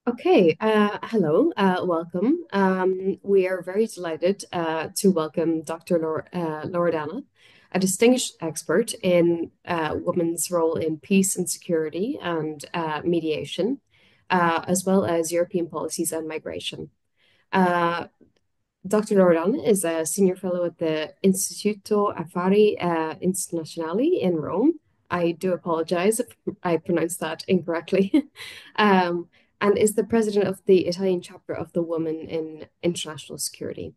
Okay, hello, welcome. We are very delighted to welcome Dr. Loredana, a distinguished expert in women's role in peace and security and mediation, as well as European policies and migration. Uh, Dr. Loredana is a senior fellow at the Istituto Affari Internazionali in Rome. I do apologize if I pronounced that incorrectly. Um, and is the president of the Italian chapter of the Women in International Security.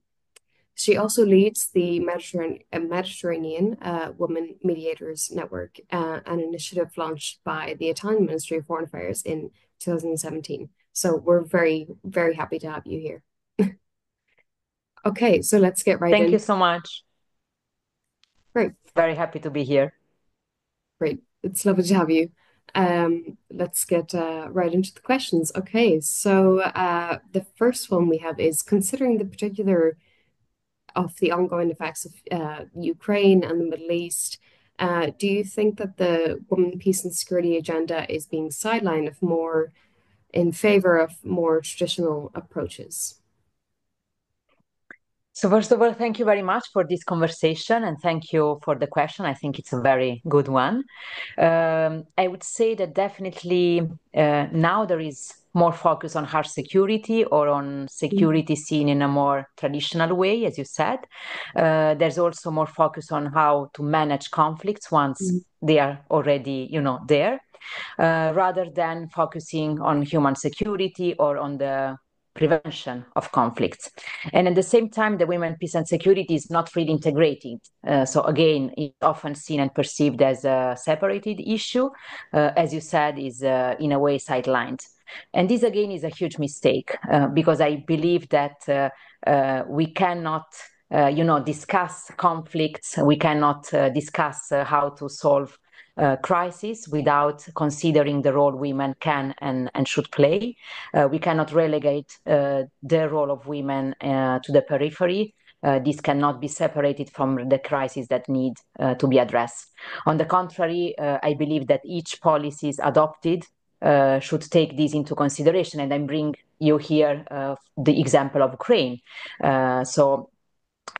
She also leads the Mediterranean Women Mediators Network, an initiative launched by the Italian Ministry of Foreign Affairs in 2017. So we're very, very happy to have you here. Okay, so let's get right Thank you in. so much. Great, Very happy to be here. great. It's lovely to have you. Let's get right into the questions. Okay, so the first one we have is considering the particular of the ongoing effects of Ukraine and the Middle East, do you think that the women, peace, and security agenda is being sidelined of more in favor of more traditional approaches? So first of all, thank you very much for this conversation and thank you for the question. I think it's a very good one. I would say that definitely now there is more focus on hard security or on security seen in a more traditional way, as you said. There's also more focus on how to manage conflicts once Mhm. they are already, there, rather than focusing on human security or on the prevention of conflicts. And at the same time, the women, peace and security is not really integrated. So again, it's often seen and perceived as a separated issue, as you said, is in a way sidelined. And this again is a huge mistake because I believe that we cannot discuss conflicts. We cannot discuss how to solve crisis without considering the role women can and should play. We cannot relegate the role of women to the periphery. This cannot be separated from the crises that need to be addressed. On the contrary, I believe that each policies adopted should take this into consideration. And I bring you here the example of Ukraine. So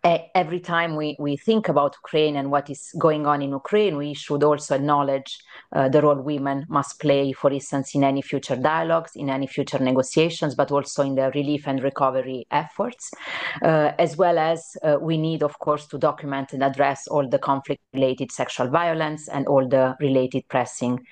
every time we think about Ukraine and what is going on in Ukraine, we should also acknowledge the role women must play, for instance, in any future dialogues, in any future negotiations, but also in the relief and recovery efforts, as well as we need, of course, to document and address all the conflict-related sexual violence and all the related pressing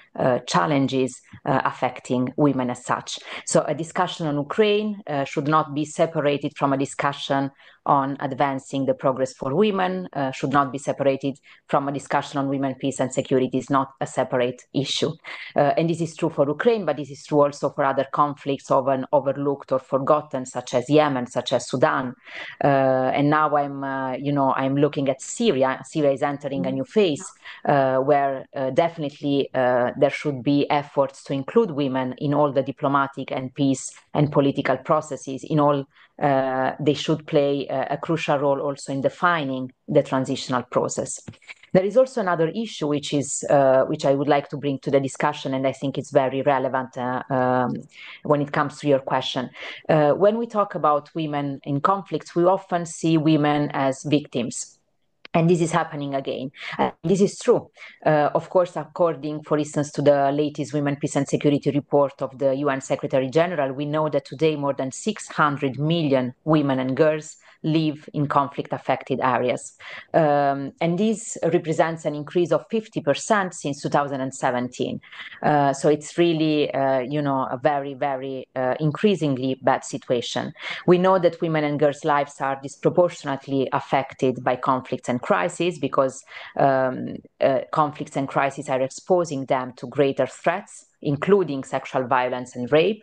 challenges affecting women as such. So a discussion on Ukraine should not be separated from a discussion on advancing the progress for women, should not be separated from a discussion on women, peace and security. Is not a separate issue. And this is true for Ukraine, but this is true also for other conflicts often overlooked or forgotten, such as Yemen, such as Sudan. And now I'm looking at Syria. Syria is entering a new phase where definitely there should be efforts to include women in all the diplomatic and peace and political processes, in all they should play a crucial role also in defining the transitional process. There is also another issue which I would like to bring to the discussion, and I think it's very relevant when it comes to your question. When we talk about women in conflicts, we often see women as victims. And this is happening again. This is true. Of course, according, for instance, to the latest Women, Peace and Security report of the UN Secretary General, we know that today more than 600 million women and girls live in conflict-affected areas. And this represents an increase of 50% since 2017. So it's really, a very, very increasingly bad situation. We know that women and girls' lives are disproportionately affected by conflicts and crises because conflicts and crises are exposing them to greater threats, including sexual violence and rape.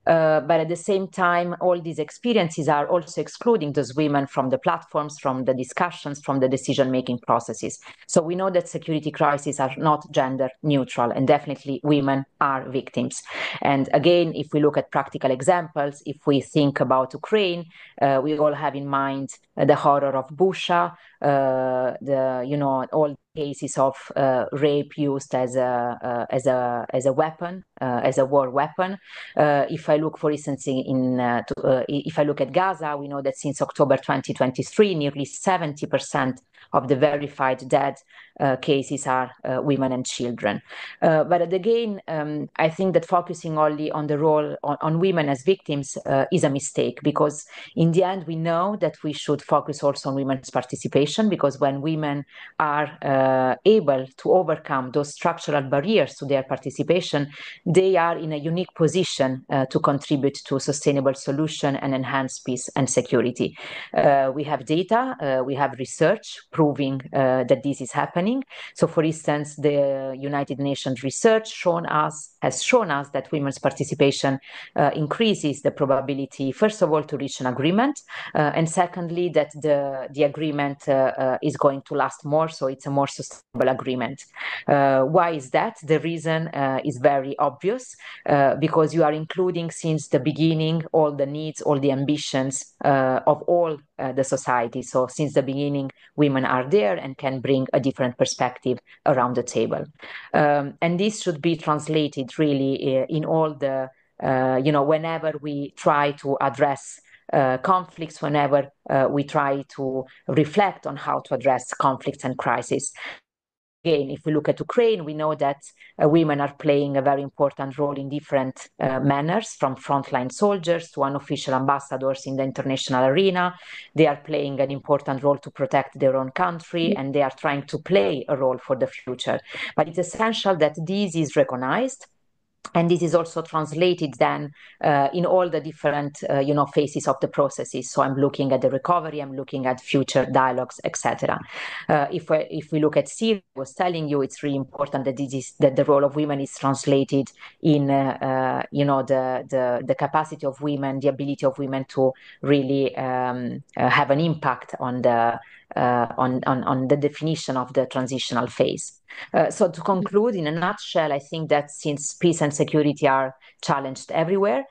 But at the same time, all these experiences are also excluding those women from the platforms, from the discussions, from the decision-making processes. So we know that security crises are not gender neutral, and definitely women are victims. And again, if we look at practical examples, if we think about Ukraine, we all have in mind the horror of Busha, all cases of rape used as a weapon, as a war weapon. If I look, for instance, if I look at Gaza, we know that since October 2023, nearly 70% of the verified dead cases are women and children. But again, I think that focusing only on the role on women as victims is a mistake, because in the end we know that we should focus also on women's participation, because when women are able to overcome those structural barriers to their participation, they are in a unique position to contribute to sustainable solution and enhance peace and security. We have data, we have research proving that this is happening. So, for instance, the United Nations research has shown us that women's participation increases the probability, first of all, to reach an agreement, and secondly, that the agreement is going to last more, so it's a more sustainable agreement. Why is that? The reason is very obvious, because you are including since the beginning all the needs, all the ambitions of all the society. So since the beginning, women are there and can bring a different perspective around the table. And this should be translated really in all the, whenever we try to address conflicts, whenever we try to reflect on how to address conflicts and crises. Again, if we look at Ukraine, we know that women are playing a very important role in different manners, from frontline soldiers to unofficial ambassadors in the international arena. They are playing an important role to protect their own country, and they are trying to play a role for the future. But it's essential that this is recognized, and this is also translated then in all the different, phases of the processes. So I'm looking at the recovery, I'm looking at future dialogues, etc. If we look at Syria, I was telling you, it's really important that that the role of women is translated in, the capacity of women, the ability of women to really have an impact on the definition of the transitional phase. So to conclude, in a nutshell, I think that since peace and security are challenged everywhere,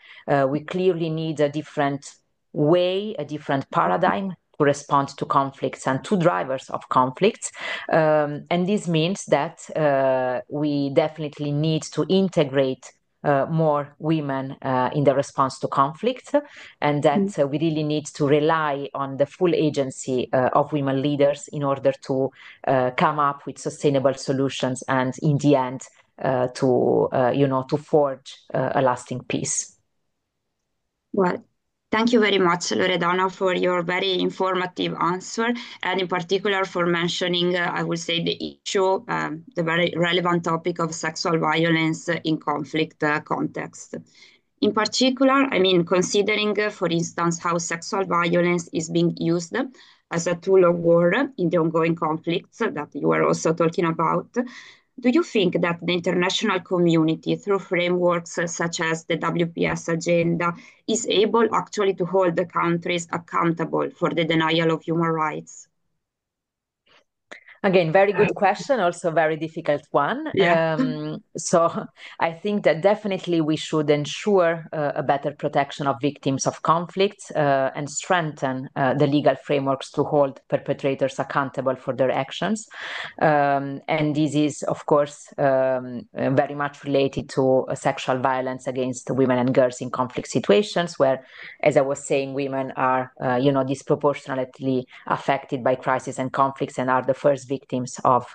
we clearly need a different way, a different paradigm to respond to conflicts and to drivers of conflicts. And this means that we definitely need to integrate more women in the response to conflict, and that we really need to rely on the full agency of women leaders in order to come up with sustainable solutions and in the end to forge a lasting peace. Well, thank you very much, Loredana, for your very informative answer, and in particular for mentioning, I would say, the issue, the very relevant topic of sexual violence in conflict context. In particular, I mean, considering, for instance, how sexual violence is being used as a tool of war in the ongoing conflicts that you are also talking about, do you think that the international community, through frameworks such as the WPS agenda, is able actually to hold the countries accountable for the denial of human rights? Again, very good question, also very difficult one. Yeah. So I think that definitely we should ensure a better protection of victims of conflicts and strengthen the legal frameworks to hold perpetrators accountable for their actions. And this is, of course, very much related to sexual violence against women and girls in conflict situations, where, as I was saying, women are, disproportionately affected by crisis and conflicts and are the first victims of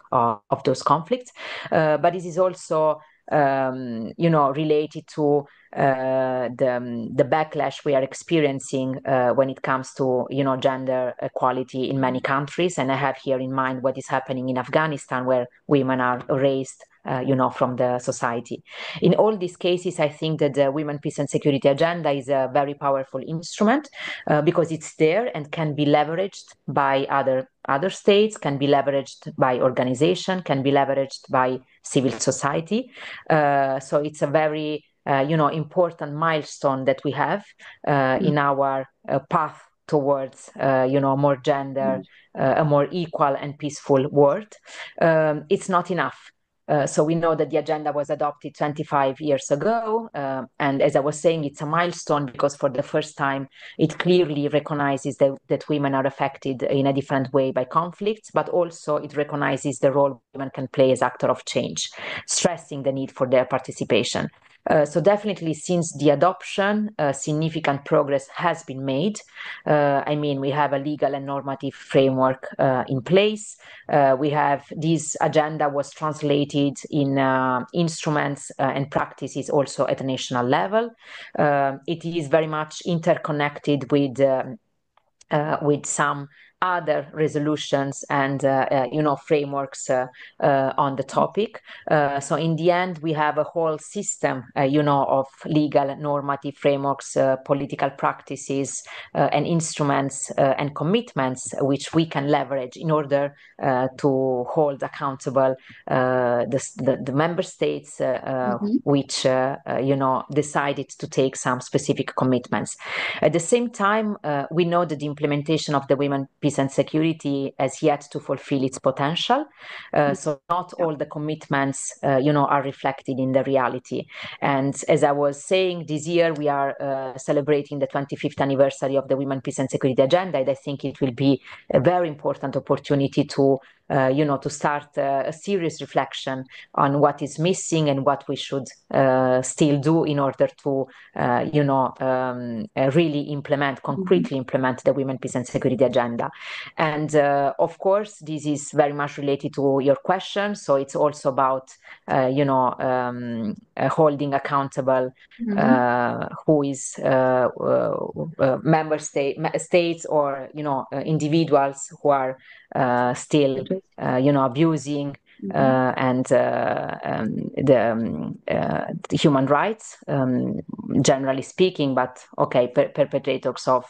those conflicts. But this is also related to the backlash we are experiencing when it comes to gender equality in many countries. And I have here in mind what is happening in Afghanistan, where women are erased from the society. In all these cases, I think that the Women, Peace and Security Agenda is a very powerful instrument because it's there and can be leveraged by other states, can be leveraged by organization, can be leveraged by civil society. So it's a very important milestone that we have in our path towards more gender, a more equal and peaceful world. It's not enough. So we know that the agenda was adopted 25 years ago. And as I was saying, it's a milestone because for the first time, it clearly recognizes that women are affected in a different way by conflicts, but also it recognizes the role women can play as actor of change, stressing the need for their participation. So definitely since the adoption, significant progress has been made. I mean, we have a legal and normative framework in place. We have this agenda was translated in instruments and practices also at a national level. It is very much interconnected with some other resolutions and frameworks on the topic. So in the end, we have a whole system, of legal normative frameworks, political practices, and instruments and commitments which we can leverage in order to hold accountable the member states which decided to take some specific commitments. At the same time, we know that the implementation of the Women, Peace and Security has yet to fulfill its potential. So not all the commitments, are reflected in the reality. And as I was saying, this year we are celebrating the 25th anniversary of the Women, Peace and Security Agenda. And I think it will be a very important opportunity to start a serious reflection on what is missing and what we should still do in order to, really concretely implement the Women, Peace and Security Agenda. And of course, this is very much related to your question. So it's also about, holding accountable who is member states or, individuals who are still, abusing the human rights, generally speaking, but perpetrators of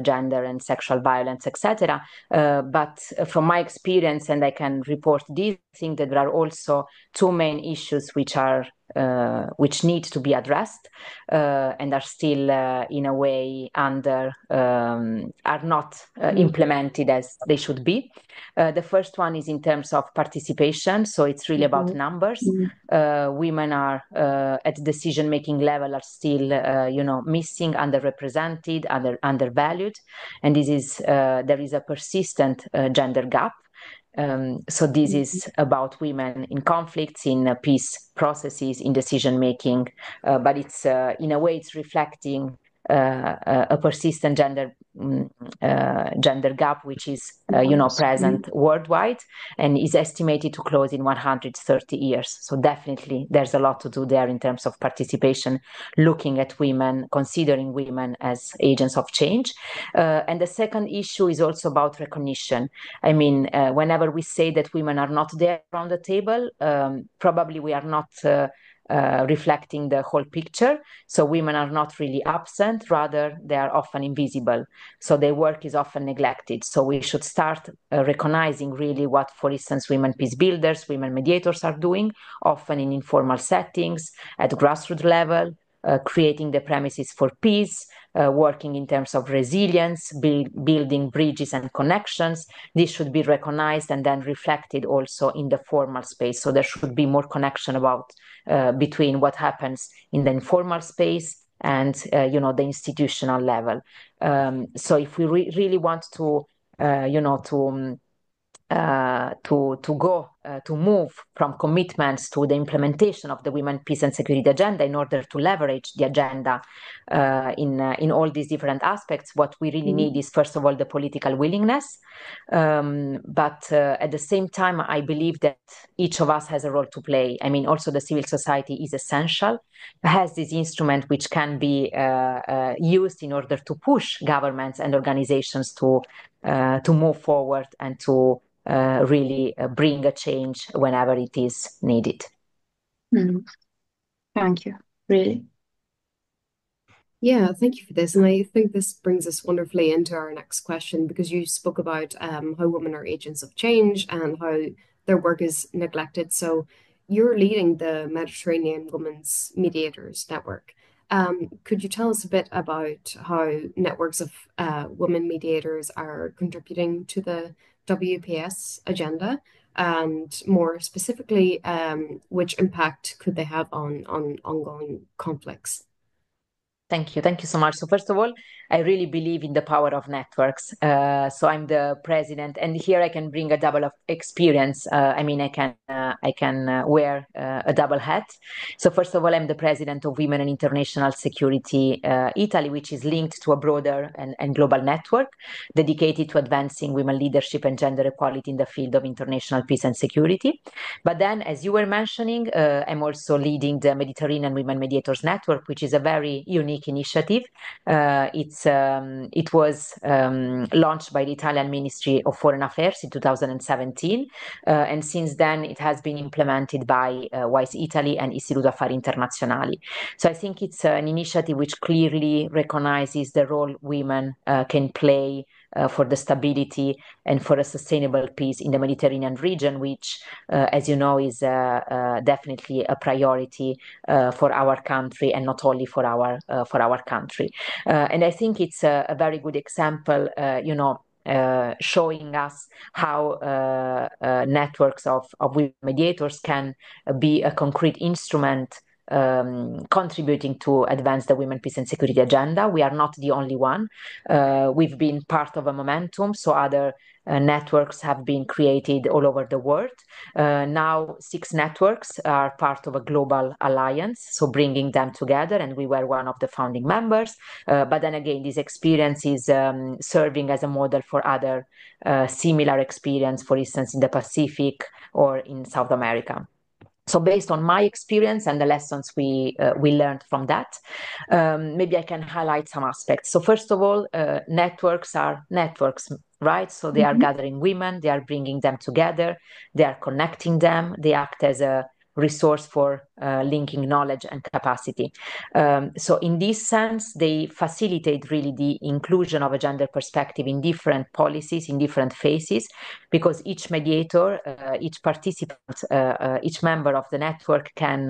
gender and sexual violence, etc. But from my experience, and I can report this, I think that there are also two main issues which need to be addressed and are still in a way are not implemented as they should be. The first one is in terms of participation. So it's really about numbers. Women are at decision-making level are still, missing, underrepresented, undervalued. And this is, there is a persistent gender gap. So this is about women in conflicts, in peace processes, in decision-making, but it's, in a way, it's reflecting a persistent gender gap, which is, present worldwide and is estimated to close in 130 years. So definitely there's a lot to do there in terms of participation, looking at women, considering women as agents of change. And the second issue is also about recognition. I mean, whenever we say that women are not there around the table, probably we are not reflecting the whole picture. So women are not really absent, rather they are often invisible. So their work is often neglected. So we should start recognizing really what, for instance, women peace builders, women mediators are doing, often in informal settings, at grassroots level, creating the premises for peace, working in terms of resilience, building bridges and connections. This should be recognized and then reflected also in the formal space. So there should be more connection between what happens in the informal space and the institutional level. So if we really want to move from commitments to the implementation of the Women, Peace and Security Agenda in order to leverage the agenda in all these different aspects, what we really need is, first of all, the political willingness. But at the same time, I believe that each of us has a role to play. I mean, also the civil society is essential, has this instrument which can be used in order to push governments and organizations to move forward and to really bring a change whenever it is needed. Thank you, really. Yeah, thank you for this. And I think this brings us wonderfully into our next question, because you spoke about how women are agents of change and how their work is neglected. So you're leading the Mediterranean Women's Mediators Network. Could you tell us a bit about how networks of women mediators are contributing to the WPS agenda? And more specifically, which impact could they have on ongoing conflicts? Thank you. Thank you so much. So first of all, I really believe in the power of networks. So I'm the president, and here I can bring a double of experience. I mean, I can wear a double hat. So first of all, I'm the president of Women in International Security Italy, which is linked to a broader and global network dedicated to advancing women leadership and gender equality in the field of international peace and security. But then, as you were mentioning, I'm also leading the Mediterranean Women Mediators Network, which is a very unique initiative. It was launched by the Italian Ministry of Foreign Affairs in 2017, and since then it has been implemented by WISE Italy and Istituto Affari Internazionali. So I think it's an initiative which clearly recognizes the role women can play for the stability and for a sustainable peace in the Mediterranean region, which, as you know, is definitely a priority for our country, and not only for our country. And I think it's a very good example, showing us how networks of women mediators can be a concrete instrument contributing to advance the women, peace and security agenda. We are not the only one. We've been part of a momentum, so other networks have been created all over the world. Now 6 networks are part of a global alliance, so bringing them together, and we were one of the founding members. But then again, this experience is serving as a model for other similar experience, for instance, in the Pacific or in South America. So based on my experience and the lessons we learned from that, maybe I can highlight some aspects. So first of all, networks are networks, right? So they are gathering women, they are bringing them together, they are connecting them, they act as a resource for linking knowledge and capacity. So in this sense, they facilitate really the inclusion of a gender perspective in different policies, in different phases, because each mediator, each participant, each member of the network can,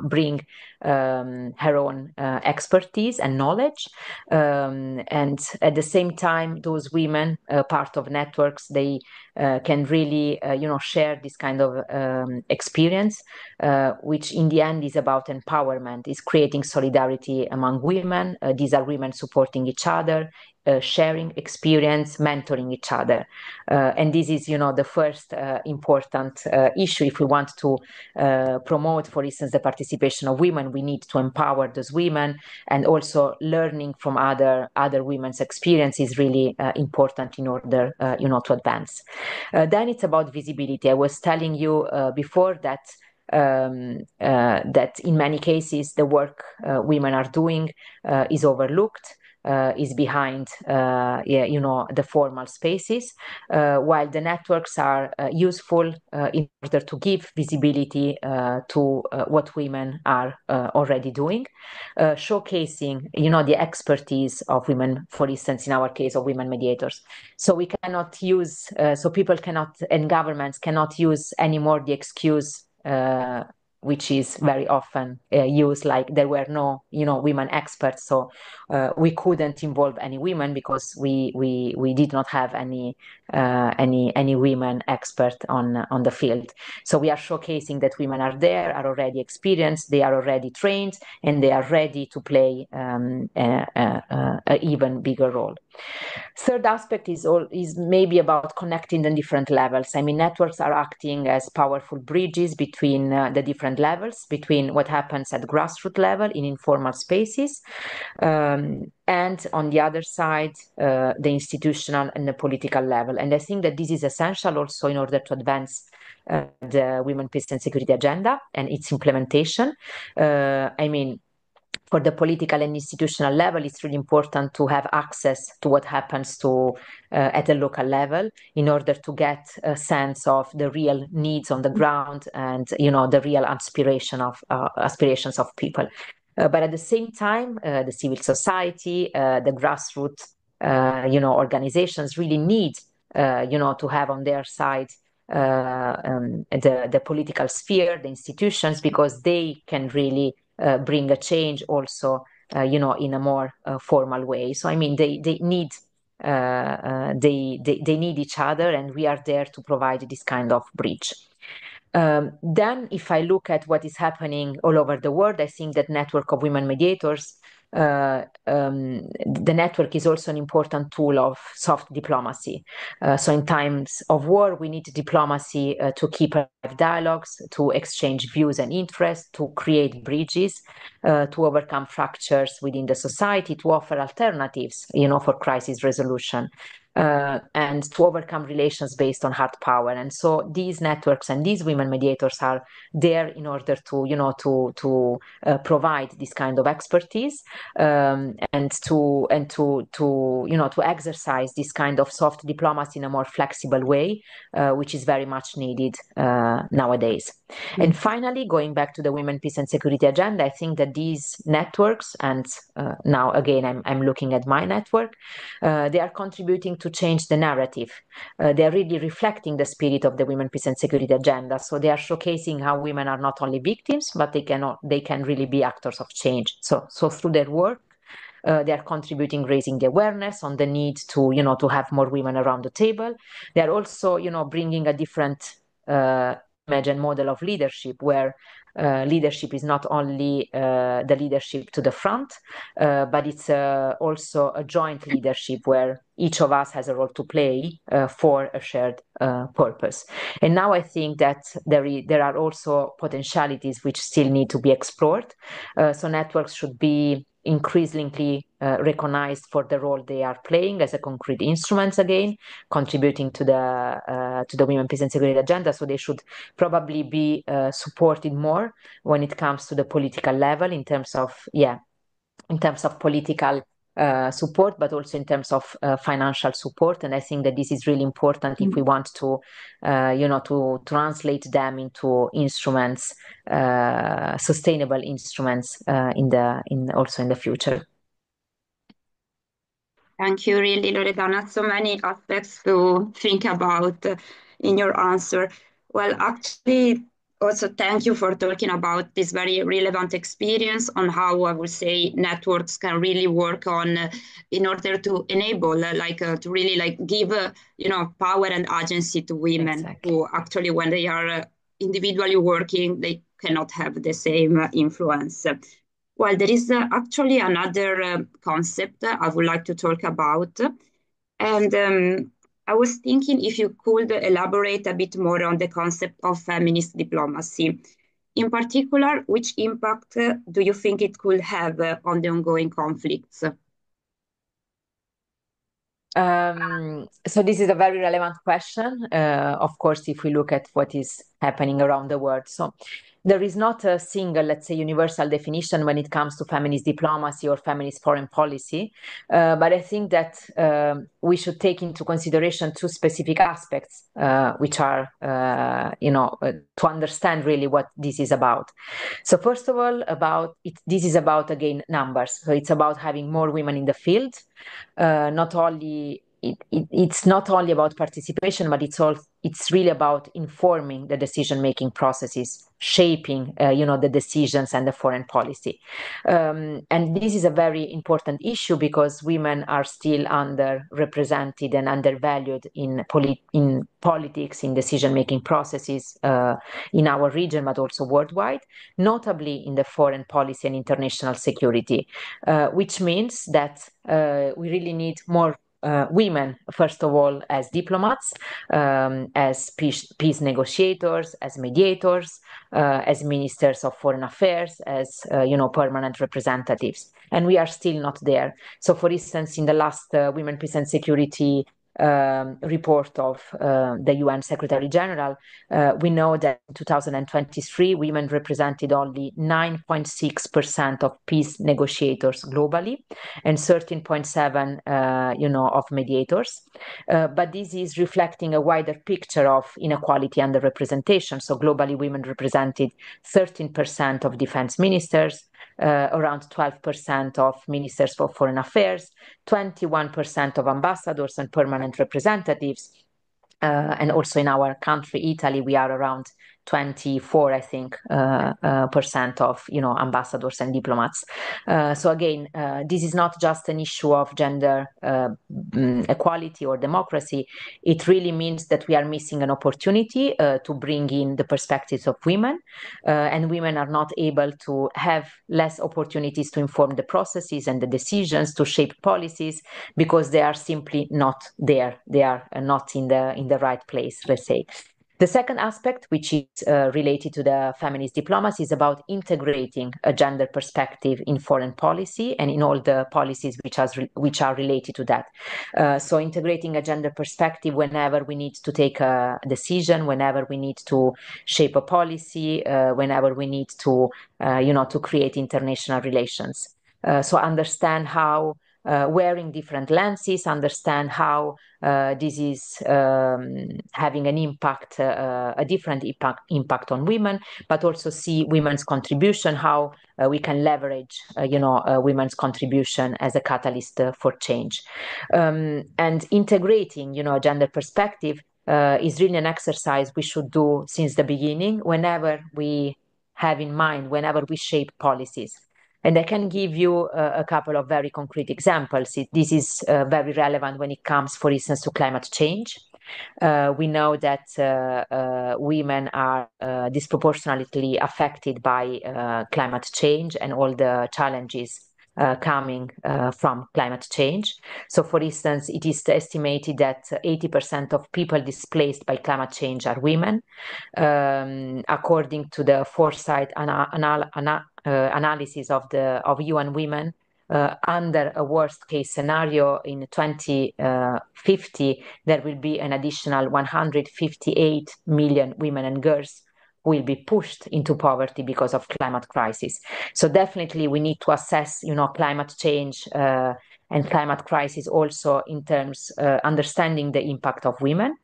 bring her own expertise and knowledge. And at the same time, those women, part of networks, they can really, share this kind of experience, which in the end is about empowerment, is creating solidarity among women. These are women supporting each other, sharing experience, mentoring each other. And this is, the first important issue. If we want to promote, for instance, the participation of women, we need to empower those women, and also learning from other women's experience is really important in order, to advance. Then it's about visibility. I was telling you before that that in many cases the work women are doing is overlooked, is behind the formal spaces, while the networks are useful in order to give visibility to what women are already doing, showcasing the expertise of women, for instance, in our case, of women mediators. So we cannot use, so people cannot, and governments cannot use anymore the excuse which is very often used, like there were no women experts, so we couldn't involve any women because we did not have any women expert on the field. So we are showcasing that women are there, are already experienced, they are already trained, and they are ready to play an even bigger role. Third aspect is maybe about connecting the different levels. I mean, networks are acting as powerful bridges between the different levels, between what happens at grassroots level in informal spaces, and on the other side, the institutional and the political level. And I think that this is essential also in order to advance the Women, Peace and Security agenda and its implementation. For the political and institutional level, it's really important to have access to what happens at the local level in order to get a sense of the real needs on the ground and the real aspirations of people. But at the same time, the civil society, the grassroots, organizations really need, to have on their side the political sphere, the institutions, because they can really bring a change also, in a more formal way. So I mean, they need they need each other, and we are there to provide this kind of bridge. Then, if I look at what is happening all over the world, I think that network of women mediators, the network is also an important tool of soft diplomacy. So in times of war, we need diplomacy to keep alive dialogues, to exchange views and interests, to create bridges, to overcome fractures within the society, to offer alternatives, for crisis resolution. And to overcome relations based on hard power. And so these networks and these women mediators are there in order to provide this kind of expertise, and to exercise this kind of soft diplomacy in a more flexible way, which is very much needed nowadays. Mm-hmm. And finally, going back to the Women, Peace and Security agenda, I think that these networks, and now again I'm looking at my network, they are contributing to change the narrative. They are really reflecting the spirit of the Women, Peace and Security agenda. So they are showcasing how women are not only victims, but they can really be actors of change. So through their work, they are contributing, raising the awareness on the need to have more women around the table. They are also, bringing a different image and model of leadership, where leadership is not only the leadership to the front, but it's also a joint leadership where each of us has a role to play for a shared purpose. And now I think that there are also potentialities which still need to be explored. So networks should be increasingly recognized for the role they are playing as a concrete instruments, again contributing to the Women, Peace and Security agenda. So they should probably be supported more when it comes to the political level, in terms of political support, but also in terms of financial support. And I think that this is really important if we want to translate them into instruments, sustainable instruments also in the future. Thank you, really, Loredana. So many aspects to think about in your answer. Well, actually, also thank you for talking about this very relevant experience on how I would say networks can really work on in order to enable, to really give, power and agency to women. Exactly. Who actually, when they are individually working, they cannot have the same influence. Well, there is actually another concept I would like to talk about. And I was thinking if you could elaborate a bit more on the concept of feminist diplomacy. In particular, which impact do you think it could have on the ongoing conflicts? So this is a very relevant question, of course, if we look at what is happening around the world. So there is not a single, let's say, universal definition when it comes to feminist diplomacy or feminist foreign policy. But I think that we should take into consideration two specific aspects, which are, to understand really what this is about. So first of all, this is about, again, numbers. So it's about having more women in the field. It's not only about participation, but it's really about informing the decision-making processes, shaping, the decisions and the foreign policy. And this is a very important issue because women are still underrepresented and undervalued in politics, in decision-making processes in our region, but also worldwide, notably in the foreign policy and international security, which means that we really need more women, first of all, as diplomats, as peace negotiators, as mediators, as ministers of foreign affairs, as permanent representatives. And we are still not there. So, for instance, in the last Women, Peace and Security report of the UN Secretary General, we know that in 2023, women represented only 9.6% of peace negotiators globally and 13.7%, of mediators. But this is reflecting a wider picture of inequality and underrepresentation. So globally, women represented 13% of defense ministers, around 12% of ministers for foreign affairs, 21% of ambassadors and permanent representatives. And also in our country, Italy, we are around 24, I think, percent of, ambassadors and diplomats. So again, this is not just an issue of gender equality or democracy. It really means that we are missing an opportunity to bring in the perspectives of women, and women are not able to have less opportunities to inform the processes and the decisions to shape policies because they are simply not there. They are not in the right place, let's say. The second aspect, which is related to the feminist diplomacy, is about integrating a gender perspective in foreign policy and in all the policies which are related to that. So integrating a gender perspective whenever we need to take a decision, whenever we need to shape a policy, whenever we need to, to create international relations. So understand how wearing different lenses, understand how this is having an impact, a different impact on women, but also see women's contribution, how we can leverage, women's contribution as a catalyst for change. And integrating, a gender perspective is really an exercise we should do since the beginning, whenever we have in mind, whenever we shape policies. And I can give you a couple of very concrete examples. This is very relevant when it comes, for instance, to climate change. We know that women are disproportionately affected by climate change and all the challenges coming from climate change. So, for instance, it is estimated that 80% of people displaced by climate change are women. According to the Foresight analysis of UN Women, under a worst case scenario in 2050, there will be an additional 158 million women and girls who will be pushed into poverty because of climate crisis. So definitely we need to assess, climate change and climate crisis also in terms understanding the impact of women.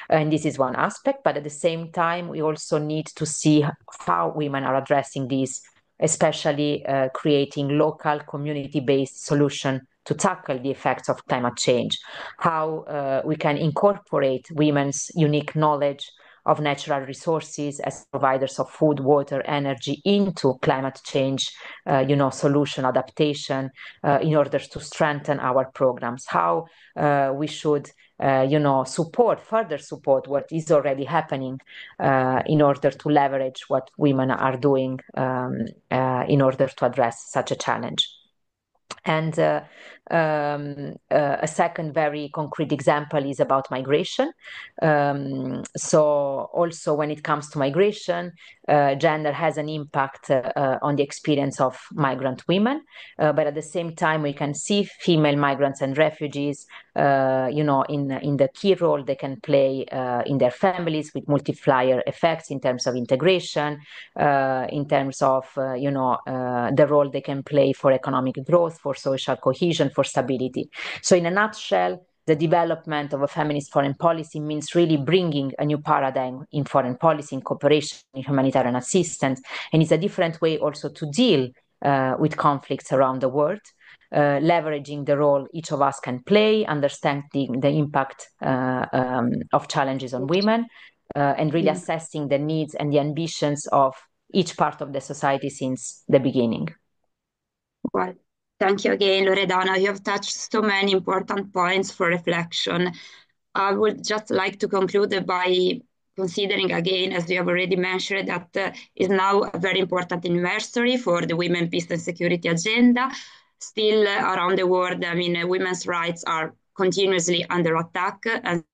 And this is one aspect, but at the same time, we also need to see how women are addressing this, especially creating local community-based solution to tackle the effects of climate change, how we can incorporate women's unique knowledge of natural resources as providers of food, water, energy into climate change, solution adaptation in order to strengthen our programs, how we should further support what is already happening in order to leverage what women are doing in order to address such a challenge. And a second very concrete example is about migration. So also when it comes to migration, gender has an impact on the experience of migrant women, but at the same time we can see female migrants and refugees, in the key role they can play in their families, with multiplier effects in terms of integration, in terms of the role they can play for economic growth, for social cohesion, for stability. So in a nutshell, the development of a feminist foreign policy means really bringing a new paradigm in foreign policy, in cooperation, in humanitarian assistance, and it's a different way also to deal with conflicts around the world, leveraging the role each of us can play, understanding the impact of challenges on women, and really assessing the needs and the ambitions of each part of the society since the beginning. Well, thank you again, Loredana. You have touched so many important points for reflection. I would just like to conclude by considering again, as you have already mentioned, that is now a very important anniversary for the Women, Peace and Security agenda. Still around the world, women's rights are continuously under attack, and